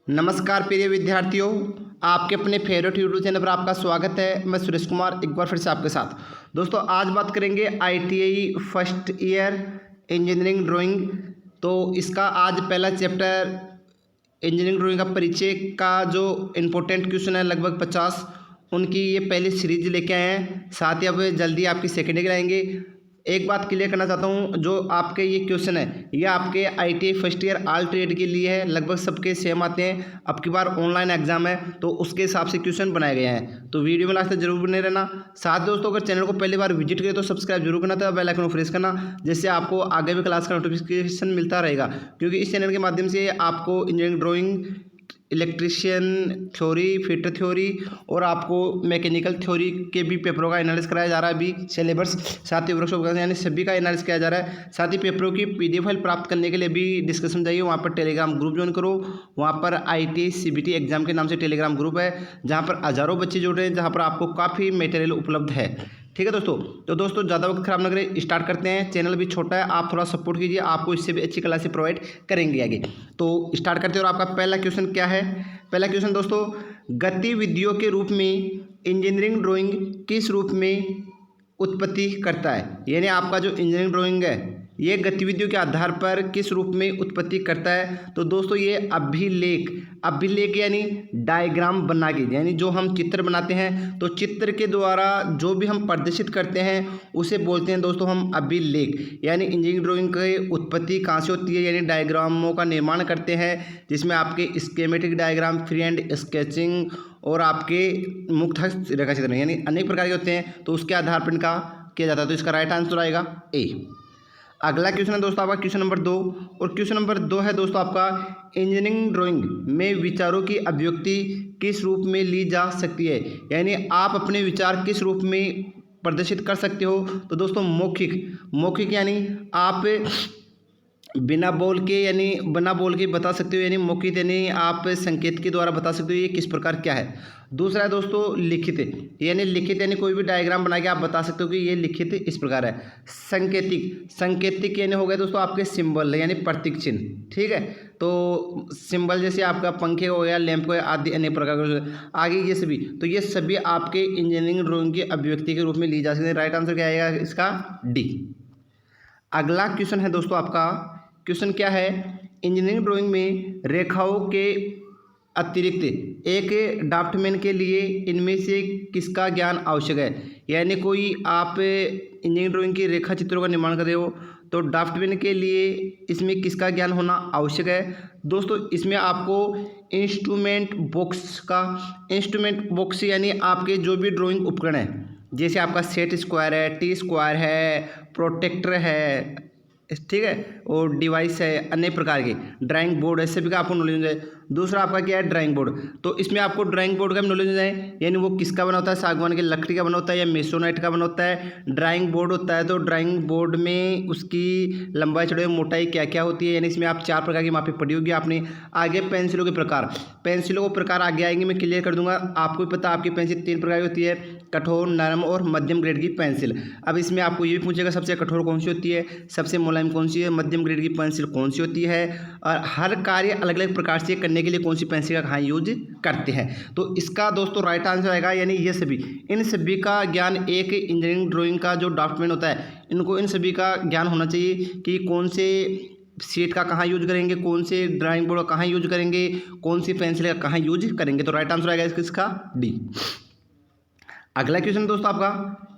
नमस्कार प्रिय विद्यार्थियों, आपके अपने फेवरेट यूट्यूब चैनल पर आपका स्वागत है। मैं सुरेश कुमार एक बार फिर से आपके साथ। दोस्तों आज बात करेंगे ITI first year engineering drawing. तो इसका आज पहला चैप्टर इंजीनियरिंग ड्राइंग का परिचय का जो इम्पोर्टेंट क्वेश्चन है लगभग 50 उनकी ये पहली सीरीज लेके आए हैं। साथ ही अब जल्दी आपकी सेकेंड ईयर आएंगे। एक बात क्लियर करना चाहता हूँ, जो आपके ये क्वेश्चन है ये आपके ITI first year all trade के लिए है। लगभग सबके सेम आते हैं। अब की बार ऑनलाइन एग्जाम है तो उसके हिसाब से क्वेश्चन बनाए गए हैं। तो वीडियो में लास्ट तक जरूर बने रहना। साथ दोस्तों अगर चैनल को पहली बार विजिट करें तो सब्सक्राइब जरूर करना था, बेल आइकन को प्रेस करना, जिससे आपको आगे भी क्लास का नोटिफिकेशन मिलता रहेगा। क्योंकि इस चैनल के माध्यम से आपको engineering drawing, electrician theory, fitter theory और आपको मैकेनिकल थ्योरी के भी पेपरों का एनालिसिस कराया जा रहा है। अभी सिलेबस साथ ही वर्कशॉप यानी सभी का एनालिसिस किया जा रहा है। साथ ही पेपरों की पीडीएफ फाइल प्राप्त करने के लिए भी डिस्कशन चाहिए, वहाँ पर टेलीग्राम ग्रुप ज्वाइन करो। वहाँ पर आईटीआई सीबीटी एग्जाम के नाम से टेलीग्राम ग्रुप है, जहाँ पर हज़ारों बच्चे जुड़ रहे हैं, जहाँ पर आपको काफ़ी मटेरियल उपलब्ध है। ठीक है दोस्तों, तो दोस्तों ज़्यादा वक्त खराब न करें, स्टार्ट करते हैं। चैनल भी छोटा है, आप थोड़ा सपोर्ट कीजिए, आपको इससे भी अच्छी क्लासेस प्रोवाइड करेंगे आगे। तो स्टार्ट करते हैं। और आपका पहला क्वेश्चन क्या है? पहला क्वेश्चन दोस्तों, गतिविधियों के रूप में इंजीनियरिंग ड्राइंग किस रूप में उत्पत्ति करता है? यानी आपका जो इंजीनियरिंग ड्राइंग है ये गतिविधियों के आधार पर किस रूप में उत्पत्ति करता है? तो दोस्तों ये अभिलेख यानी डायग्राम बना के, यानी जो हम चित्र बनाते हैं तो चित्र के द्वारा जो भी हम प्रदर्शित करते हैं उसे बोलते हैं दोस्तों हम अभिलेख। यानी इंजीनियरिंग ड्राइंग की उत्पत्ति कहाँ से होती है? यानी डायग्रामों का निर्माण करते हैं, जिसमें आपके schematic diagram, free hand sketching और आपके मुक्त हस्त रेखा चित्र यानी अनेक प्रकार के होते हैं। तो उसके आधार पर इनका किया जाता है। तो इसका राइट आंसर आएगा ए। अगला क्वेश्चन है दोस्तों आपका क्वेश्चन नंबर 2। और क्वेश्चन नंबर 2 है दोस्तों आपका, इंजीनियरिंग ड्राइंग में विचारों की अभिव्यक्ति किस रूप में ली जा सकती है? यानी आप अपने विचार किस रूप में प्रदर्शित कर सकते हो? तो दोस्तों मौखिक यानी आप बिना बोल के बता सकते हो, यानी मौखिक यानी आप संकेत के द्वारा बता सकते हो ये किस प्रकार क्या है। दूसरा है दोस्तों लिखित यानी कोई भी डायग्राम बना के आप बता सकते हो कि ये लिखित इस प्रकार है। संकेतिक यानी हो गया दोस्तों आपके सिंबल यानी प्रतीक चिन्ह। ठीक है, तो सिंबल जैसे आपका पंखे हो गया, लैंप हो गया आदि अनेक प्रकार के आगे ये सभी। तो ये सभी आपके इंजीनियरिंग ड्राइंग की अभिव्यक्ति के रूप में ली जा सकती है। राइट आंसर क्या आएगा इसका? डी। अगला क्वेश्चन है दोस्तों आपका, क्वेश्चन क्या है? इंजीनियरिंग ड्राइंग में रेखाओं के अतिरिक्त एक ड्राफ्टमैन के लिए इनमें से किसका ज्ञान आवश्यक है? यानी कोई आप इंजीनियरिंग ड्राइंग की रेखा चित्रों का निर्माण कर रहे हो तो ड्राफ्टमैन के लिए इसमें किसका ज्ञान होना आवश्यक है? दोस्तों इसमें आपको इंस्ट्रूमेंट बॉक्स यानी आपके जो भी ड्राइंग उपकरण है, जैसे आपका सेट स्क्वायर है, टी स्क्वायर है, प्रोटेक्टर है, ठीक है, और डिवाइस है, अन्य प्रकार के ड्राइंग बोर्ड है, सभी का आपको नॉलेज हो जाए। दूसरा आपका क्या है? Drawing board. तो इसमें आपको ड्राइंग बोर्ड का भी नॉलेज हो जाए, यानी वो किसका बना होता है? सागवान की लकड़ी का बना होता है या मेसोनाइट का बना होता है? ड्राइंग बोर्ड होता है तो ड्राइंग बोर्ड में उसकी लंबाई, चौड़ाई, मोटाई क्या क्या होती है, यानी इसमें आप 4 प्रकार की मापी पढ़ी होगी आपने। आगे पेंसिलों के प्रकार आगे आएंगे, मैं क्लियर कर दूंगा। आपको भी पता आपकी पेंसिल 3 प्रकार की होती है, कठोर, नरम और मध्यम ग्रेड की पेंसिल। अब इसमें आपको ये भी पूछेगा सबसे कठोर कौन सी होती है, सबसे मुलायम कौन सी है, मध्यम ग्रेड की पेंसिल कौन सी होती है, और हर कार्य अलग अलग प्रकार से करने के लिए कौन सी पेंसिल का कहाँ यूज करते हैं। तो इसका दोस्तों राइट आंसर आएगा, यानी ये सभी, इन सभी का ज्ञान एक इंजीनियरिंग ड्राइंग का जो ड्राफ्टमैन होता है इनको इन सभी का ज्ञान होना चाहिए कि कौन से शीट का कहाँ यूज करेंगे, कौन से ड्राइंग बोर्ड का कहाँ यूज करेंगे, कौन सी पेंसिल का कहाँ यूज करेंगे। तो राइट आंसर आएगा इसका डी। अगला क्वेश्चन दोस्तों आपका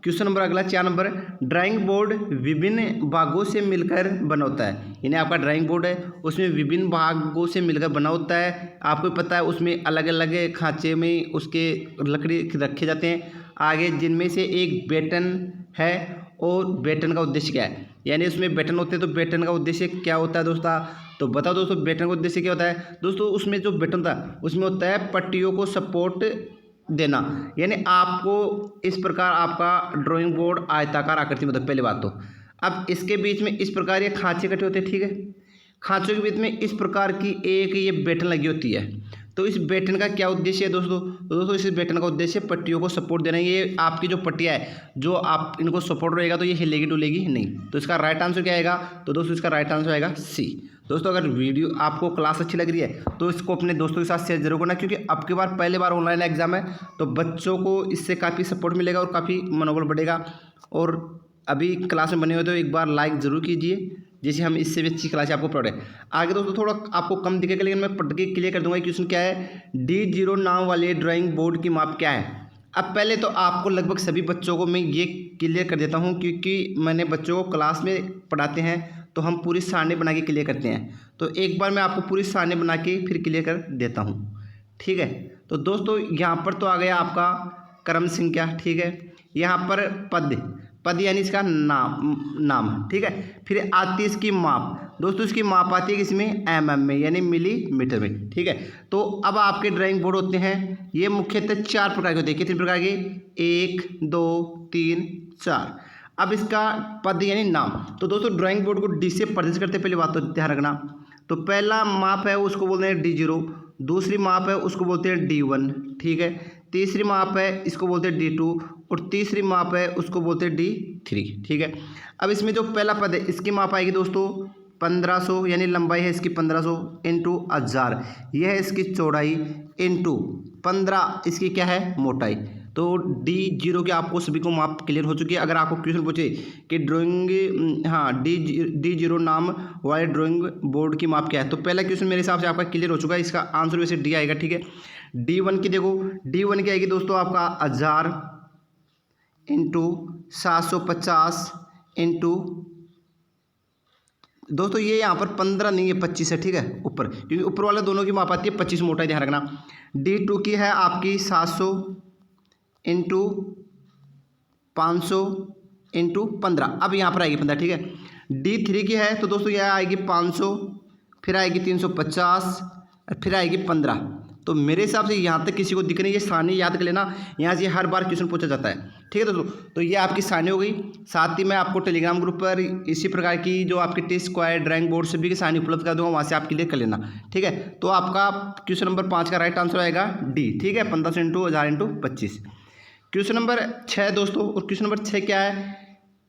क्वेश्चन नंबर अगला 4 नंबर, ड्राइंग बोर्ड विभिन्न भागों से मिलकर बना होता है। यानी आपका ड्राइंग बोर्ड है उसमें विभिन्न भागों से मिलकर बना होता है। आपको पता है उसमें अलग अलग खांचे में उसके लकड़ी रखे जाते हैं आगे, जिनमें से एक बेटन है। और बेटन का उद्देश्य क्या है? यानी उसमें बेटन होते हैं तो बेटन का उद्देश्य क्या होता है दोस्तों? तो बताओ दोस्तों बेटन का उद्देश्य क्या होता है? दोस्तों उसमें जो बेटन था उसमें होता है पट्टियों को सपोर्ट देना। यानी आपको इस प्रकार आपका ड्राइंग बोर्ड आयताकार आकृति में होता है पहली बात तो। अब इसके बीच में इस प्रकार ये खांचे इकट्ठे होते हैं, ठीक है, खांचों के बीच में इस प्रकार की एक ये बेटन लगी होती है। तो इस बेटन का क्या उद्देश्य है दोस्तों? तो दोस्तों इस बेटन का उद्देश्य पट्टियों को सपोर्ट देना है। ये आपकी जो पट्टियाँ है जो आप इनको सपोर्ट रहेगा तो ये हिलेगी डुलेगी नहीं। तो इसका राइट आंसर क्या आएगा? तो दोस्तों इसका राइट आंसर आएगा सी। दोस्तों अगर वीडियो आपको क्लास अच्छी लग रही है तो इसको अपने दोस्तों के साथ शेयर जरूर करना, क्योंकि अब की बार पहले बार ऑनलाइन एग्जाम है तो बच्चों को इससे काफ़ी सपोर्ट मिलेगा और काफ़ी मनोबल बढ़ेगा। और अभी क्लास में बने हुए तो एक बार लाइक ज़रूर कीजिए, जैसे हम इससे भी अच्छी क्लास आपको पढ़े। आगे दोस्तों थोड़ा आपको कम दिखेगा लेकिन मैं पढ़ के क्लियर कर दूंगा। क्वेश्चन क्या है, D0 नाम वाले ड्राइंग बोर्ड की माप क्या है। अब पहले तो आपको लगभग सभी बच्चों को मैं ये क्लियर कर देता हूँ, क्योंकि मैंने बच्चों को क्लास में पढ़ाते हैं तो हम पूरी सारणी बना के क्लियर करते हैं। तो एक बार मैं आपको पूरी सारणी बना के फिर क्लियर कर देता हूँ, ठीक है। तो दोस्तों यहाँ पर तो आ गया आपका क्रम संख्या, ठीक है। यहाँ पर पद यानी इसका नाम, ठीक है। फिर आती है इसकी माप, दोस्तों इसकी माप आती है किसमें, mm में यानी मिलीमीटर में, ठीक है। तो अब आपके ड्राइंग बोर्ड होते हैं, ये मुख्यतः 4 प्रकार के होते हैं। कितने प्रकार के, 1 2 3 4। अब इसका पद यानी नाम, तो दोस्तों ड्राइंग बोर्ड को डी से प्रदर्शित करते पहले बात तो ध्यान रखना। तो पहला माप है उसको बोलते हैं D0, दूसरी माप है उसको बोलते हैं D1, ठीक है। तीसरी माप है इसको बोलते हैं D2 और तीसरी माप है उसको बोलते हैं D3, ठीक है। अब इसमें जो पहला पद है इसकी माप आएगी दोस्तों 1500, यानी लंबाई है इसकी 1500 इंटू 1000, यह है इसकी चौड़ाई इंटू 15 इसकी क्या है, मोटाई। तो D0 के आपको सभी को माप क्लियर हो चुकी है। अगर आपको क्वेश्चन पूछे कि ड्राइंग D0 नाम वाले ड्राइंग बोर्ड की माप क्या है, तो पहला क्वेश्चन मेरे हिसाब से आपका क्लियर हो चुका है। इसका आंसर वैसे डी आएगा, ठीक है। D1 की देखो, D1 की आएगी दोस्तों आपका 1000 इंटू 750 इंटू, दोस्तों ये यहाँ पर 15 नहीं है 25 है, ठीक है, ऊपर, क्योंकि ऊपर वाले दोनों की माप आती है 25 मोटाई, ध्यान रखना। D2 की है आपकी 700 इंटू 500 इंटू 15, अब यहाँ पर आएगी 15, ठीक है। D3 की है तो दोस्तों यह आएगी 500, फिर आएगी 350 और फिर आएगी 15। तो मेरे हिसाब से यहाँ तक किसी को दिख नहीं, ये सारणी याद कर लेना, यहाँ से हर बार क्वेश्चन पूछा जाता है, ठीक है दोस्तों। तो ये आपकी सारणी हो गई। साथ ही मैं आपको टेलीग्राम ग्रुप पर इसी प्रकार की जो आपकी T-स्क्वायर ड्राइंग बोर्ड सभी की सारणी उपलब्ध कर दूंगा, वहाँ से आप क्लियर कर लेना, ठीक है। तो आपका क्वेश्चन नंबर 5 का राइट आंसर आएगा डी, ठीक है, 1500 इंटू 1000 इंटू 25। क्वेश्चन नंबर 6 दोस्तों, और क्वेश्चन नंबर 6 क्या है,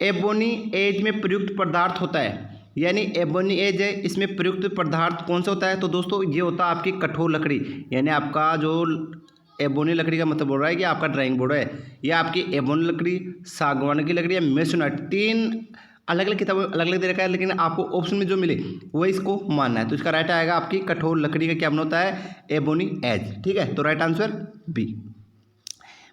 एबोनी एज में प्रयुक्त पदार्थ होता है, यानी एबोनी एज है, इसमें प्रयुक्त पदार्थ कौन सा होता है। तो दोस्तों ये होता है आपकी कठोर लकड़ी, यानी आपका जो एबोनी लकड़ी का मतलब बोल रहा है कि आपका ड्राइंग बोर्ड है, ये आपकी एबोनी लकड़ी, सागवान की लकड़ी या मेसोनाइट, 3 अलग अलग किताबों अलग अलग दे रखा है, लेकिन आपको ऑप्शन में जो मिले वही इसको मानना है। तो इसका राइट आएगा आपकी कठोर लकड़ी का क्या बना होता है, एबोनी एज, ठीक है। तो राइट आंसर बी।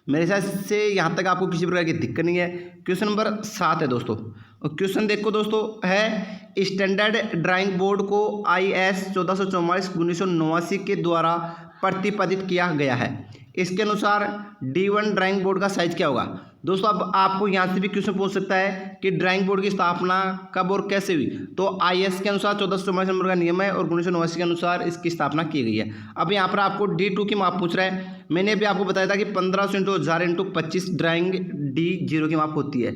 मेरे हिसाब से यहाँ तक आपको किसी प्रकार की दिक्कत नहीं है। क्वेश्चन नंबर 7 है दोस्तों, और क्वेश्चन देखो दोस्तों है, स्टैंडर्ड ड्राइंग बोर्ड को IS 1444/1989 के द्वारा प्रतिपादित किया गया है। इसके अनुसार D1 ड्राइंग बोर्ड का साइज क्या होगा। दोस्तों अब आपको यहाँ से भी क्वेश्चन पूछ सकता है कि ड्राइंग बोर्ड की स्थापना कब और कैसे हुई। तो IS के अनुसार 1444 नंबर का नियम है और 1989 के अनुसार इसकी स्थापना की गई है। अब यहाँ पर आपको D2 की माप पूछ रहा है। मैंने अभी आपको बताया था कि 1500 इंटू 1000 इंटू 25 ड्राइंग D0 की माप होती है।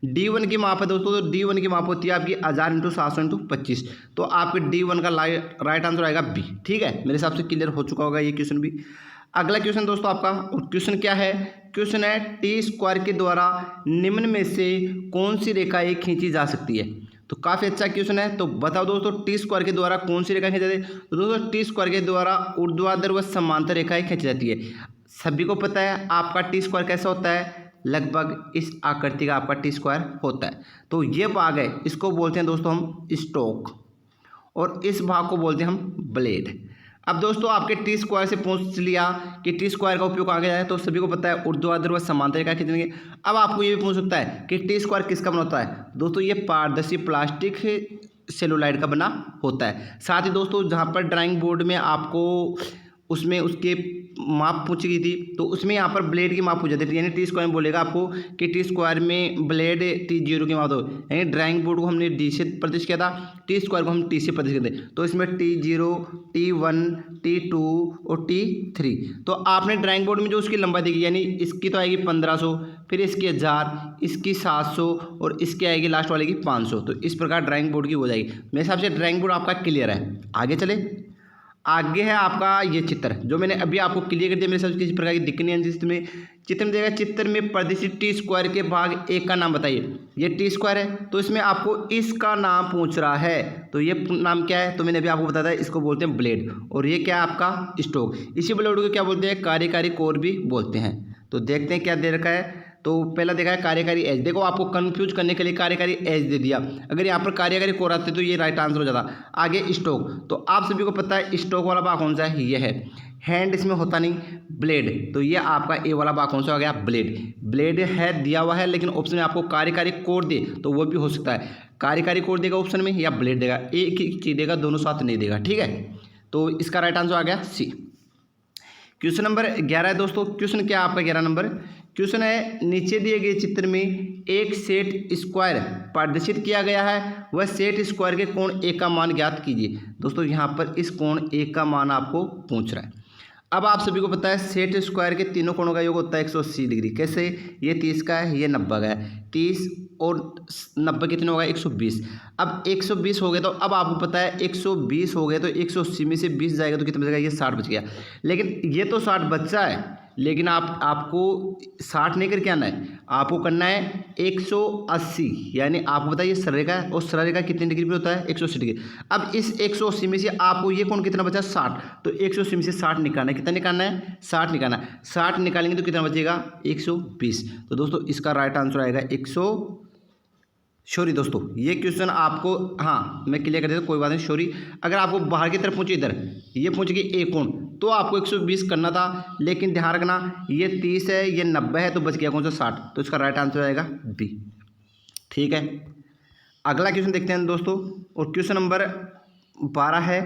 D1 की माप है दोस्तों, तो D1 की माप होती है आपकी 1000 इंटू 700 इंटू 25। तो आपके D1 का राइट आंसर आएगा बी, ठीक है। मेरे हिसाब से क्लियर हो चुका होगा ये क्वेश्चन भी। अगला क्वेश्चन दोस्तों आपका, और क्वेश्चन क्या है, क्वेश्चन है T-स्क्वायर के द्वारा निम्न में से कौन सी रेखाएं खींची जा सकती है। तो काफ़ी अच्छा क्वेश्चन है। तो बताओ दोस्तों T-स्क्वायर के द्वारा कौन सी रेखा खींची जाती है। तो दोस्तों T-स्क्वायर के द्वारा ऊर्ध्वाधर व समांतर रेखाएं खींची जाती है। सभी को पता है आपका T-स्क्वायर कैसा होता है, लगभग इस आकृति का आपका T-स्क्वायर होता है। तो ये भाग है, इसको बोलते हैं दोस्तों हम स्टोक, और इस भाग को बोलते हैं हम ब्लेड। अब दोस्तों आपके T-स्क्वायर से पूछ लिया कि T-स्क्वायर का उपयोग कहाँ किया जाए, तो सभी को पता है ऊर्ध्वाधर व समांतर रेखा खींचेंगे। अब आपको ये भी पूछ सकता है कि T-स्क्वायर किसका बना होता है। दोस्तों ये पारदर्शी प्लास्टिक सेलुलाइड का बना होता है। साथ ही दोस्तों जहाँ पर ड्राइंग बोर्ड में आपको उसमें उसके माप पूछी गई थी, तो उसमें यहाँ पर ब्लेड की माप पूछ जाती थी, यानी T-स्क्वायर में बोलेगा आपको कि T-स्क्वायर में ब्लेड T0 की माप दो, यानी ड्राइंग बोर्ड को हमने D से प्रदर्शित किया था, T-स्क्वायर को हम T से प्रदर्शित करते, तो इसमें T0, T1, T2 और T3। तो आपने ड्राइंग बोर्ड में जो उसकी लंबाई देखी, यानी इसकी तो आएगी 1500, फिर इसकी 1000, इसकी 700 और इसकी आएगी लास्ट वाले की 500। तो इस प्रकार ड्राइंग बोर्ड की हो जाएगी। मेरे हिसाब से ड्राइंग बोर्ड आपका क्लियर है। आगे चले। आगे है आपका ये चित्र जो मैंने अभी आपको क्लियर कर दिया। मेरे साथ किसी प्रकार की दिक्कत नहीं है। जिसमें चित्र में देगा, चित्र में प्रदर्शित टी स्क्वायर के भाग एक का नाम बताइए। ये टी स्क्वायर है तो इसमें आपको इसका नाम पूछ रहा है, तो ये नाम क्या है? तो मैंने अभी आपको बताया था, इसको बोलते हैं ब्लेड। और ये क्या है आपका स्टोक। इसी ब्लेड को क्या बोलते हैं? कार्यकारी कोर भी बोलते हैं। तो देखते हैं क्या दे रखा है। तो पहला देखा है कार्यकारी एज। देखो आपको कंफ्यूज करने के लिए कार्यकारी एज दे दिया। अगर यहाँ पर कार्यकारी कोर आते तो ये राइट आंसर हो जाता। आगे स्टोक, तो आप सभी को पता है स्टोक वाला भाग कौन सा है? ये है। हैंड इसमें होता नहीं। ब्लेड, तो ये आपका ए वाला भाग कौन सा हो गया? ब्लेड। ब्लेड है दिया हुआ है, लेकिन ऑप्शन में आपको कार्यकारी कोर दे तो वो भी हो सकता है। कार्यकारी कोर देगा ऑप्शन में या ब्लेड देगा, एक ही चीज देगा, दोनों साथ नहीं देगा। ठीक है, तो इसका राइट आंसर आ गया सी। क्वेश्चन नंबर 11 है दोस्तों। क्वेश्चन क्या आपका 11 नंबर क्वेश्चन है, नीचे दिए गए चित्र में एक सेट स्क्वायर प्रदर्शित किया गया है, वह सेट स्क्वायर के कोण ए का मान ज्ञात कीजिए। दोस्तों यहाँ पर इस कोण ए का मान आपको पूछ रहा है। अब आप सभी को पता है सेट स्क्वायर के तीनों कोणों का योग होता है 180 डिग्री। कैसे? ये 30 का है, ये 90 का है। 30 और 90 कितने होगा? 120। अब 120 हो गए तो अब आपको पता है 120 हो गए तो 180 में से 20 जाएगा तो कितना बचेगा? ये 60 बच गया। लेकिन ये तो 60 बच्चा है, लेकिन आपको 60 नहीं करके आना है, आपको करना है 180। यानी आपको बताइए सरल रेखा है और सरल रेखा कितने डिग्री पे होता है? 180 डिग्री। अब इस 180 में से आपको ये कोण कितना बचा? 60। तो 180 में से 60 निकालना है। कितना निकालना है? 60 निकालना है। 60 निकालेंगे तो कितना बचेगा? 120। तो दोस्तों इसका राइट आंसर आएगा सॉरी दोस्तों, ये क्वेश्चन आपको, हाँ मैं क्लियर कर देता हूँ, कोई बात नहीं, सॉरी। अगर आपको बाहर की तरफ पहुँचे, इधर ये पहुँच गई ए कोण, तो आपको 120 करना था, लेकिन ध्यान रखना ये 30 है, ये 90 है, तो बच गया कौन सा? 60। तो इसका राइट आंसर आएगा बी। ठीक है, अगला क्वेश्चन देखते हैं दोस्तों। और क्वेश्चन नंबर 12 है।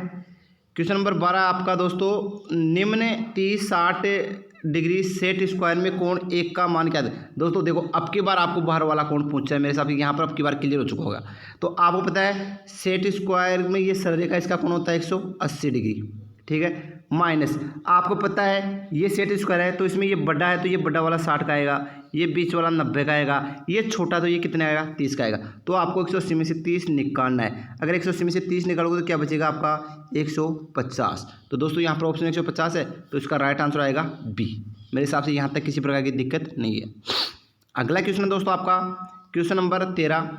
क्वेश्चन नंबर 12 आपका दोस्तों, निम्न 30-60 डिग्री सेट स्क्वायर में कोण एक का मान क्या है? दोस्तों देखो, अब की बार आपको बाहर वाला कोण पूछा है मेरे साथ, यहाँ पर अब की बार क्लियर हो चुका होगा। तो आपको पता है सेट स्क्वायर में ये सरल रेखा, इसका कोण होता है 180 डिग्री। ठीक है, माइनस आपको पता है ये सेट स्क्वायर है तो इसमें ये बड़ा है तो ये बड़ा वाला 60 का आएगा, ये बीच वाला 90 का आएगा, ये छोटा तो ये कितना आएगा? 30 का आएगा। तो आपको 180 में से 30 निकालना है। अगर 180 में से 30 निकालोगे तो क्या बचेगा आपका? 150। तो दोस्तों यहाँ पर ऑप्शन 150 है, तो इसका राइट आंसर आएगा बी। मेरे हिसाब से यहाँ तक किसी प्रकार की दिक्कत नहीं है। अगला क्वेश्चन है दोस्तों आपका क्वेश्चन नंबर 13।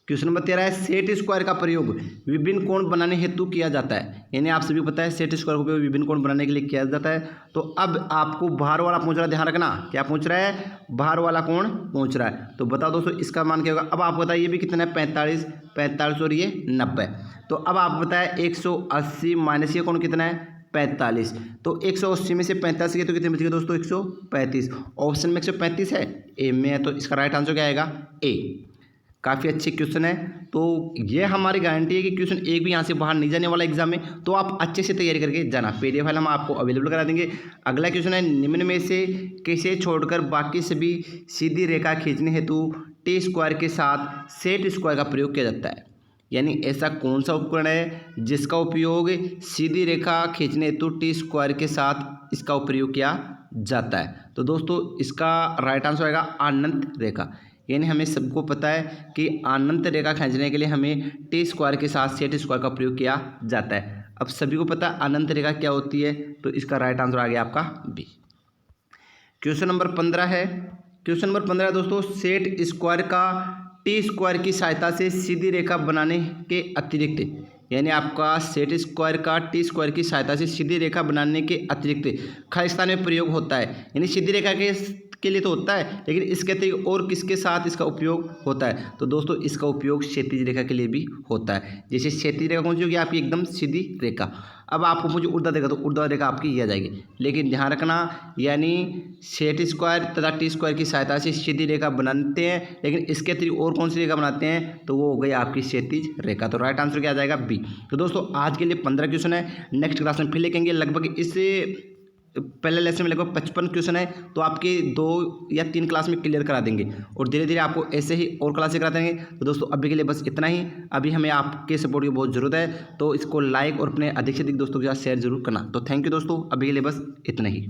क्वेश्चन नंबर 13 है, सेट स्क्वायर का प्रयोग विभिन्न कोण बनाने हेतु किया जाता है। यानी आप सभी को पता है सेट स्क्वायर का उपयोग विभिन्न कोण बनाने के लिए किया जाता है। तो अब आपको बाहर वाला पूछ रहा है, ध्यान रखना क्या पूछ रहा है? बाहर वाला कोण पूछ रहा है। तो बताओ दोस्तों इसका मान क्या होगा? अब आप बताइए, ये भी कितना है? 45 और ये 90। तो अब आप बताए 180 माइनस ये कोण कितना है? 45। तो 180 में से 45 के तो कितने बचेगा दोस्तों? 135। ऑप्शन में 135 है, ए में है, तो इसका राइट आंसर क्या आएगा? ए। काफ़ी अच्छे क्वेश्चन है। तो ये हमारी गारंटी है कि क्वेश्चन एक भी यहाँ से बाहर नहीं जाने वाला एग्जाम में, तो आप अच्छे से तैयारी करके जाना। पीडीएफ फाइल हम आपको अवेलेबल करा देंगे। अगला क्वेश्चन है, निम्न में से किसे छोड़कर बाकी सभी सीधी रेखा खींचने हेतु टी स्क्वायर के साथ सेट स्क्वायर का प्रयोग किया जाता है? यानी ऐसा कौन सा उपकरण है जिसका उपयोग सीधी रेखा खींचने हेतु टी स्क्वायर के साथ इसका प्रयोग किया जाता है? तो दोस्तों इसका राइट आंसर आएगा अनंत रेखा। यानी हमें सबको पता है कि अनंत रेखा खींचने के लिए हमें टी स्क्वायर के साथ सेट स्क्वायर का प्रयोग किया जाता है। अब सभी को पता है अनंत रेखा क्या होती है, तो इसका राइट आंसर आ गया आपका बी। क्वेश्चन नंबर 15 है। क्वेश्चन नंबर 15 दोस्तों, सेट स्क्वायर का टी स्क्वायर की सहायता से सीधी रेखा बनाने के अतिरिक्त, यानी आपका सेट स्क्वायर का टी स्क्वायर की सहायता से सीधी रेखा बनाने के अतिरिक्त खालिस्तान में प्रयोग होता है। यानी सीधी रेखा के लिए तो होता है, लेकिन इसके अतिरिक्त और किसके साथ इसका उपयोग होता है? तो दोस्तों इसका उपयोग क्षैतिज रेखा के लिए भी होता है। जैसे क्षैतिज रेखा कौन सी होगी? आपकी एकदम सीधी रेखा। अब आपको मुझे ऊर्ध्वाधर रेखा, तो ऊर्ध्वाधर रेखा आपकी ये आ जाएगी। लेकिन ध्यान रखना, यानी सेट स्क्वायर तथा टी स्क्वायर की सहायता से सीधी रेखा बनाते हैं, लेकिन इसके अतिरिक्त और कौन सी रेखा बनाते हैं? तो वो हो गई आपकी क्षैतिज रेखा। तो राइट आंसर क्या आ जाएगा? बी। तो दोस्तों आज के लिए 15 क्वेश्चन है। नेक्स्ट क्लास में फिर लेंगे। लगभग इससे पहले लेसन में लगभग 55 क्वेश्चन है, तो आपके 2 या 3 क्लास में क्लियर करा देंगे और धीरे धीरे आपको ऐसे ही और क्लासेस करा देंगे। तो दोस्तों अभी के लिए बस इतना ही। अभी हमें आपके सपोर्ट की बहुत ज़रूरत है, तो इसको लाइक और अपने अधिक से अधिक दोस्तों के साथ शेयर जरूर करना। तो थैंक यू दोस्तों, अभी के लिए बस इतना ही।